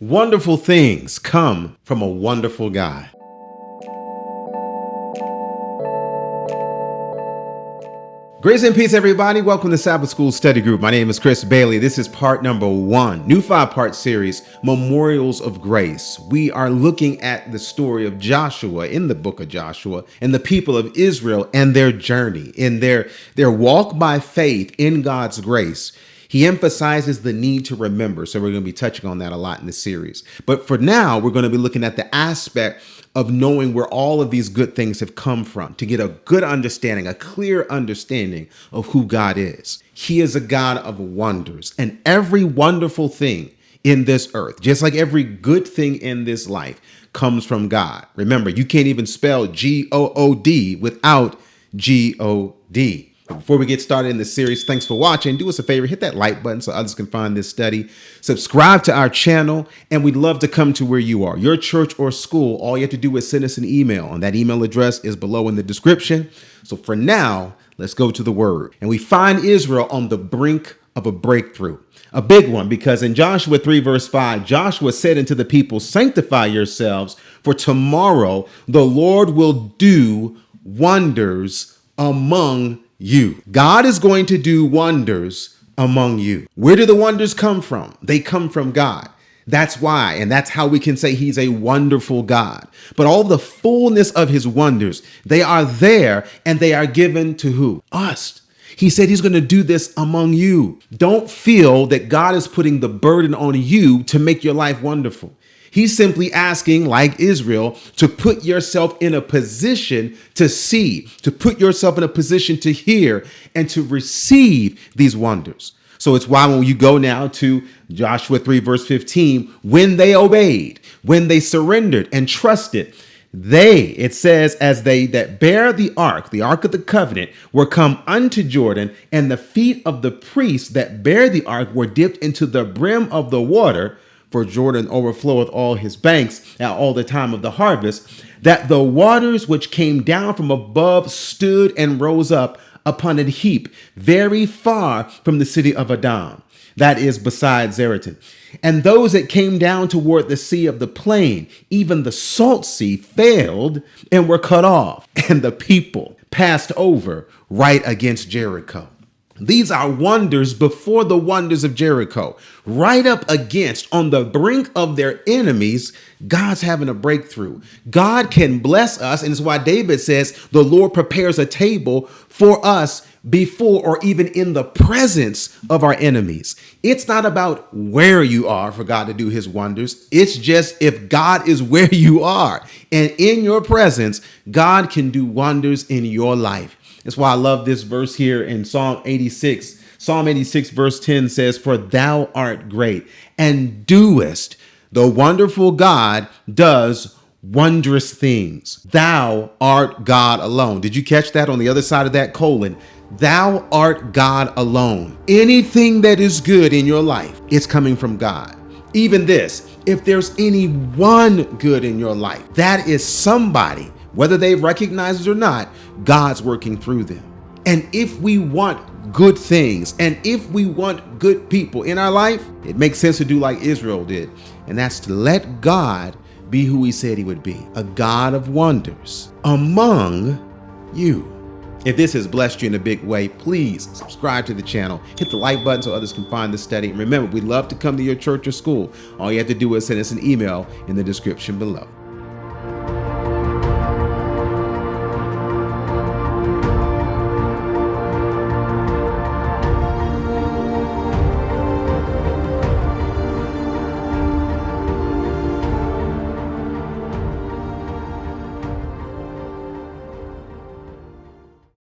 Wonderful things come from a wonderful God. Grace and peace, everybody. Welcome to Sabbath School Study Group. My name is Chris Bailey. This is part number 1, new 5-part series, Memorials of Grace. We are looking at the story of Joshua in the book of Joshua and the people of Israel and their journey in their walk by faith in God's grace. He emphasizes the need to remember. So we're going to be touching on that a lot in this series. But for now, we're going to be looking at the aspect of knowing where all of these good things have come from to get a good understanding, a clear understanding of who God is. He is a God of wonders, and every wonderful thing in this earth, just like every good thing in this life, comes from God. Remember, you can't even spell G-O-O-D without G-O-D. Before we get started in the series, thanks for watching. Do us a favor, hit that like button so others can find this study. Subscribe to our channel, and we'd love to come to where you are. Your church or school, all you have to do is send us an email, and that email address is below in the description. So for now, let's go to the word. And we find Israel on the brink of a breakthrough, a big one, because in Joshua 3 verse 5, Joshua said unto the people, "Sanctify yourselves, for tomorrow the Lord will do wonders among you." God is going to do wonders among you. Where do the wonders come from? They come from God. That's why, and that's how we can say he's a wonderful God. But all the fullness of his wonders, they are there, and they are given to who? Us. He said he's going to do this among you. Don't feel that God is putting the burden on you to make your life wonderful. He's simply asking, like Israel, to put yourself in a position to see, to put yourself in a position to hear, and to receive these wonders. So it's why when you go now to Joshua 3 verse 15, when they obeyed, when they surrendered and trusted, it says, as they that bear the ark of the covenant, were come unto Jordan, and the feet of the priests that bear the ark were dipped into the brim of the water, for Jordan overfloweth all his banks at all the time of the harvest, that the waters which came down from above stood and rose up upon a heap very far from the city of Adam, that is beside Zeratan. And those that came down toward the sea of the plain, even the salt sea, failed and were cut off, and the people passed over right against Jericho. These are wonders before the wonders of Jericho. Right up against, on the brink of their enemies, God's having a breakthrough. God can bless us, and it's why David says the Lord prepares a table for us before or even in the presence of our enemies. It's not about where you are for God to do his wonders. It's just if God is where you are and in your presence, God can do wonders in your life. That's why I love this verse here in Psalm 86. Psalm 86 verse 10 says, "For thou art great and doest, the wonderful God does wondrous things. Thou art God alone." Did you catch that on the other side of that colon? Thou art God alone. Anything that is good in your life, it's coming from God. Even this, if there's any one good in your life, that is somebody, whether they recognize it or not, God's working through them. And if we want good things, and if we want good people in our life, it makes sense to do like Israel did. And that's to let God be who he said he would be, a God of wonders among you. If this has blessed you in a big way, please subscribe to the channel, hit the like button so others can find the study. And remember, we'd love to come to your church or school. All you have to do is send us an email in the description below.